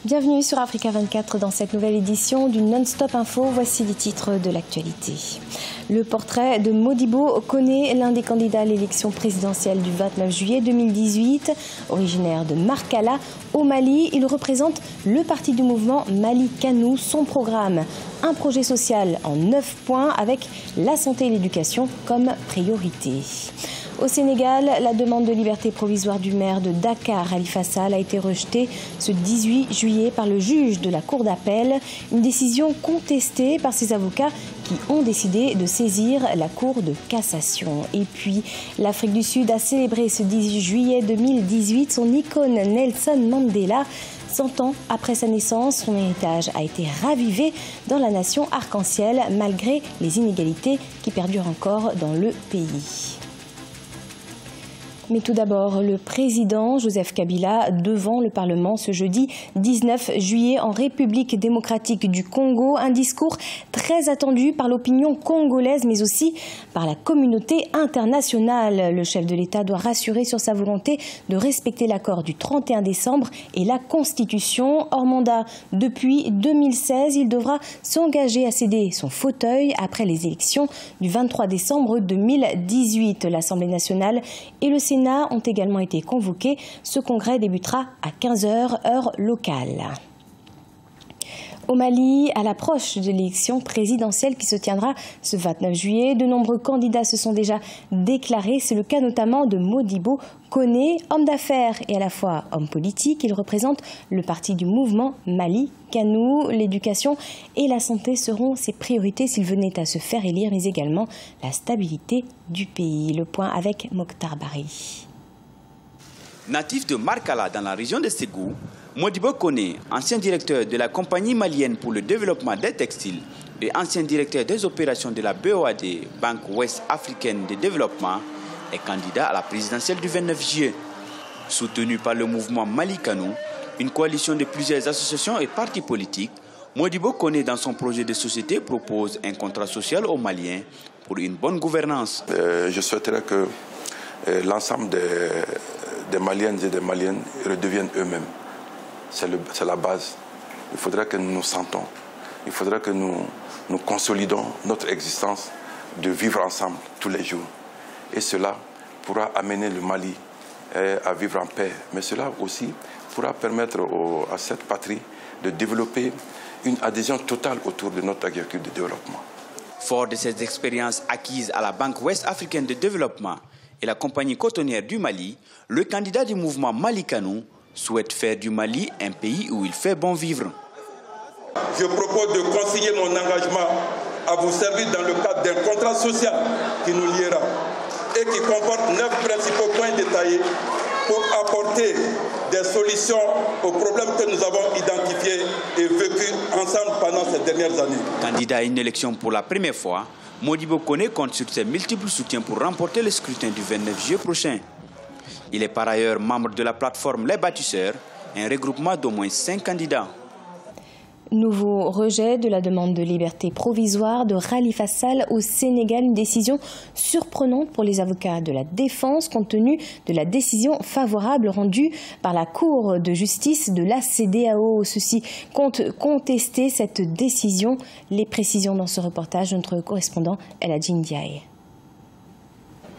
Bienvenue sur Africa 24 dans cette nouvelle édition du Non-Stop Info. Voici les titres de l'actualité. Le portrait de Modibo Koné, l'un des candidats à l'élection présidentielle du 29 juillet 2018. Originaire de Markala, au Mali, il représente le parti du mouvement Mali Kanou. Son programme, un projet social en 9 points avec la santé et l'éducation comme priorité. Au Sénégal, la demande de liberté provisoire du maire de Dakar, Khalifa Sall, a été rejetée ce 18 juillet par le juge de la Cour d'appel. Une décision contestée par ses avocats qui ont décidé de saisir la Cour de cassation. Et puis, l'Afrique du Sud a célébré ce 18 juillet 2018 son icône Nelson Mandela. 100 ans après sa naissance, son héritage a été ravivé dans la nation arc-en-ciel malgré les inégalités qui perdurent encore dans le pays. Mais tout d'abord, le président Joseph Kabila devant le Parlement ce jeudi 19 juillet en République démocratique du Congo. Un discours très attendu par l'opinion congolaise mais aussi par la communauté internationale. Le chef de l'État doit rassurer sur sa volonté de respecter l'accord du 31 décembre et la Constitution. Hors mandat depuis 2016, il devra s'engager à céder son fauteuil après les élections du 23 décembre 2018. L'Assemblée nationale et le Sénat ont également été convoqués. Ce congrès débutera à 15h, heure locale. Au Mali, à l'approche de l'élection présidentielle qui se tiendra ce 29 juillet, de nombreux candidats se sont déjà déclarés. C'est le cas notamment de Modibo Koné, homme d'affaires et à la fois homme politique. Il représente le parti du mouvement Mali Kanou. L'éducation et la santé seront ses priorités s'il venait à se faire élire, mais également la stabilité du pays. Le point avec Mokhtar Bari. Natif de Markala dans la région de Ségou, Modibo Koné, ancien directeur de la compagnie malienne pour le développement des textiles et ancien directeur des opérations de la BOAD, Banque Ouest Africaine de Développement, est candidat à la présidentielle du 29 juillet. Soutenu par le mouvement Mali Kanou, une coalition de plusieurs associations et partis politiques, Modibo Koné, dans son projet de société, propose un contrat social aux Maliens pour une bonne gouvernance. Je souhaiterais que l'ensemble des Maliennes et des Maliennes redeviennent eux-mêmes. C'est la base. Il faudrait que nous nous sentons. Il faudrait que nous consolidons notre existence de vivre ensemble tous les jours. Et cela pourra amener le Mali à vivre en paix. Mais cela aussi pourra permettre à cette patrie de développer une adhésion totale autour de notre agriculture de développement. Fort de ces expériences acquises à la Banque Ouest Africaine de Développement et la compagnie cotonnière du Mali, le candidat du mouvement Mali Kanou souhaite faire du Mali un pays où il fait bon vivre. Je propose de consigner mon engagement à vous servir dans le cadre d'un contrat social qui nous liera et qui comporte 9 principaux points détaillés pour apporter des solutions aux problèmes que nous avons identifiés et vécus ensemble pendant ces dernières années. Candidat à une élection pour la première fois, Modibo Koné compte sur ses multiples soutiens pour remporter le scrutin du 29 juillet prochain. Il est par ailleurs membre de la plateforme Les Bâtisseurs, un regroupement d'au moins 5 candidats. Nouveau rejet de la demande de liberté provisoire de Khalifa Sall au Sénégal. Une décision surprenante pour les avocats de la défense compte tenu de la décision favorable rendue par la Cour de justice de la CEDEAO. Ceux-ci comptent contester cette décision. Les précisions dans ce reportage de notre correspondant Eladji Ndiaye.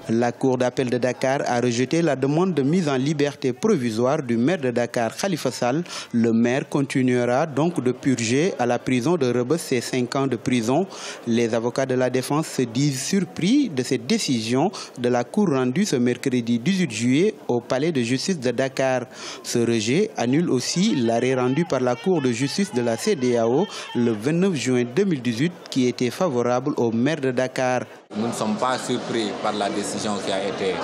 La Cour d'appel de Dakar a rejeté la demande de mise en liberté provisoire du maire de Dakar, Khalifa Sall. Le maire continuera donc de purger à la prison de Rebeuss ses 5 ans de prison. Les avocats de la défense se disent surpris de cette décision de la Cour rendue ce mercredi 18 juillet au palais de justice de Dakar. Ce rejet annule aussi l'arrêt rendu par la Cour de justice de la CEDEAO le 29 juin 2018 qui était favorable au maire de Dakar. Nous ne sommes pas surpris par la décision qui a été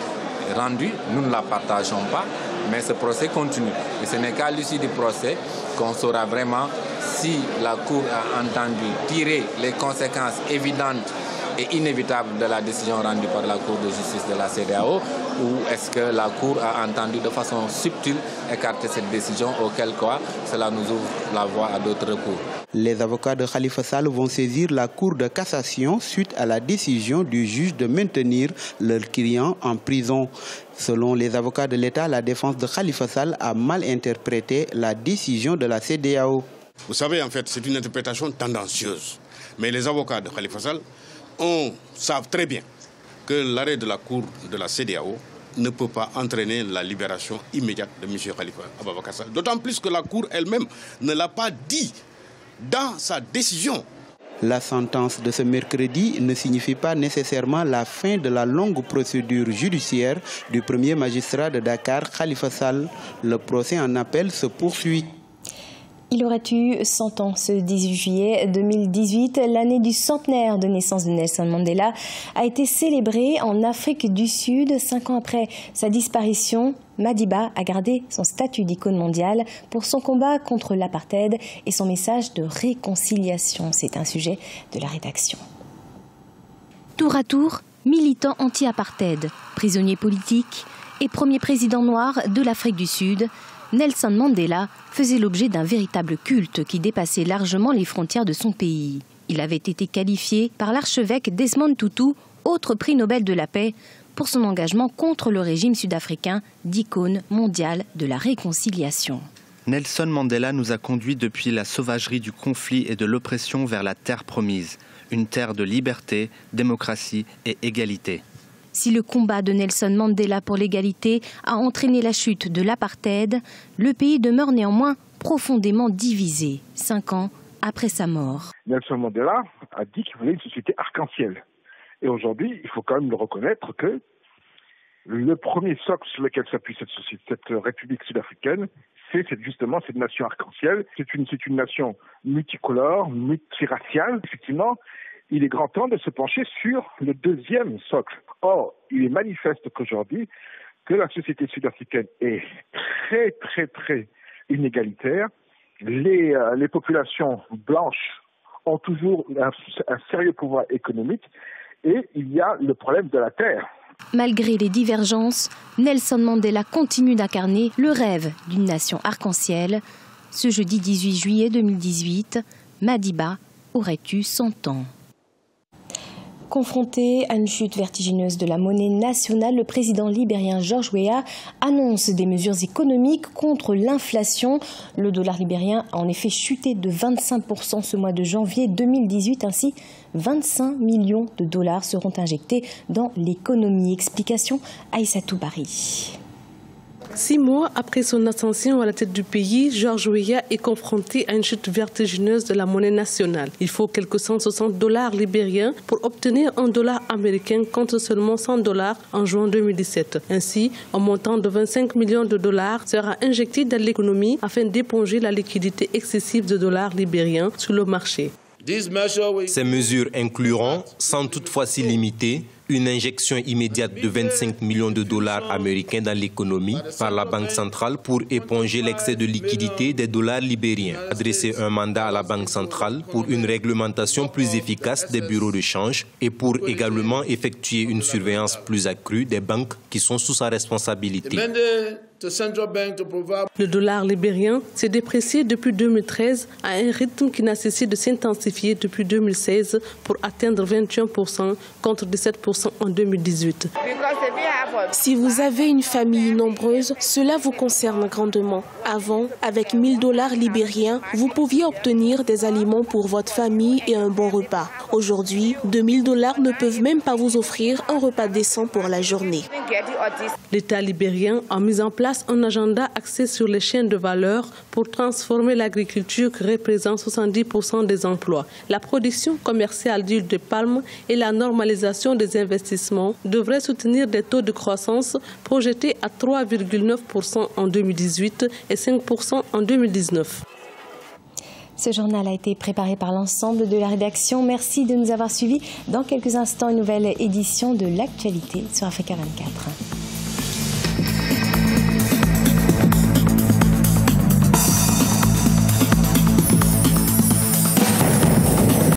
rendue, nous ne la partageons pas, mais ce procès continue. Et ce n'est qu'à l'issue du procès qu'on saura vraiment si la Cour a entendu tirer les conséquences évidentes est inévitable de la décision rendue par la Cour de justice de la CEDEAO, ou est-ce que la Cour a entendu de façon subtile écarter cette décision, auquel cas cela nous ouvre la voie à d'autres recours. Les avocats de Khalifa Sall vont saisir la Cour de cassation suite à la décision du juge de maintenir leur client en prison. Selon les avocats de l'État, la défense de Khalifa Sall a mal interprété la décision de la CEDEAO. Vous savez, en fait, c'est une interprétation tendancieuse. Mais les avocats de Khalifa Sall savent très bien que l'arrêt de la Cour de la CEDEAO ne peut pas entraîner la libération immédiate de M. Khalifa Ababacar Sall. D'autant plus que la Cour elle-même ne l'a pas dit dans sa décision. La sentence de ce mercredi ne signifie pas nécessairement la fin de la longue procédure judiciaire du premier magistrat de Dakar, Khalifa Sall. Le procès en appel se poursuit. Il aurait eu 100 ans ce 18 juillet 2018. L'année du centenaire de naissance de Nelson Mandela a été célébrée en Afrique du Sud. 5 ans après sa disparition, Madiba a gardé son statut d'icône mondiale pour son combat contre l'apartheid et son message de réconciliation. C'est un sujet de la rédaction. Tour à tour, militant anti-apartheid, prisonnier politique et premier président noir de l'Afrique du Sud, Nelson Mandela faisait l'objet d'un véritable culte qui dépassait largement les frontières de son pays. Il avait été qualifié par l'archevêque Desmond Tutu, autre prix Nobel de la paix, pour son engagement contre le régime sud-africain d'icône mondiale de la réconciliation. Nelson Mandela nous a conduits depuis la sauvagerie du conflit et de l'oppression vers la terre promise, une terre de liberté, démocratie et égalité. Si le combat de Nelson Mandela pour l'égalité a entraîné la chute de l'apartheid, le pays demeure néanmoins profondément divisé, 5 ans après sa mort. Nelson Mandela a dit qu'il voulait une société arc-en-ciel. Et aujourd'hui, il faut quand même le reconnaître que le premier socle sur lequel s'appuie cette république sud-africaine, c'est justement cette nation arc-en-ciel. C'est une nation multicolore, multiraciale. Effectivement, il est grand temps de se pencher sur le deuxième socle. Or, il est manifeste qu'aujourd'hui, que la société sud-africaine est très inégalitaire. Les populations blanches ont toujours un sérieux pouvoir économique et il y a le problème de la terre. Malgré les divergences, Nelson Mandela continue d'incarner le rêve d'une nation arc-en-ciel. Ce jeudi 18 juillet 2018, Madiba aurait eu 100 ans. Confronté à une chute vertigineuse de la monnaie nationale, le président libérien George Weah annonce des mesures économiques contre l'inflation. Le dollar libérien a en effet chuté de 25% ce mois de janvier 2018. Ainsi, 25 millions de dollars seront injectés dans l'économie. Explication Aïssatou Bari. 6 mois après son ascension à la tête du pays, George Weah est confronté à une chute vertigineuse de la monnaie nationale. Il faut quelques 160 dollars libériens pour obtenir un dollar américain contre seulement 100 dollars en juin 2017. Ainsi, un montant de 25 millions de dollars sera injecté dans l'économie afin d'éponger la liquidité excessive de dollars libériens sur le marché. Ces mesures incluront, sans toutefois s'y limiter, une injection immédiate de 25 millions de dollars américains dans l'économie par la Banque centrale pour éponger l'excès de liquidité des dollars libériens. Adresser un mandat à la Banque centrale pour une réglementation plus efficace des bureaux de change et pour également effectuer une surveillance plus accrue des banques qui sont sous sa responsabilité. Le dollar libérien s'est déprécié depuis 2013 à un rythme qui n'a cessé de s'intensifier depuis 2016 pour atteindre 21% contre 17% en 2018. Si vous avez une famille nombreuse, cela vous concerne grandement. Avant, avec 1000 dollars libériens, vous pouviez obtenir des aliments pour votre famille et un bon repas. Aujourd'hui, 2000 dollars ne peuvent même pas vous offrir un repas décent pour la journée. L'État libérien a mis en place un agenda axé sur les chaînes de valeur pour transformer l'agriculture qui représente 70% des emplois. La production commerciale d'huile de palme et la normalisation des investissements devraient soutenir des taux de croissance projetés à 3,9% en 2018 et 5% en 2019. Ce journal a été préparé par l'ensemble de la rédaction. Merci de nous avoir suivis. Dans quelques instants, une nouvelle édition de l'actualité sur Africa 24.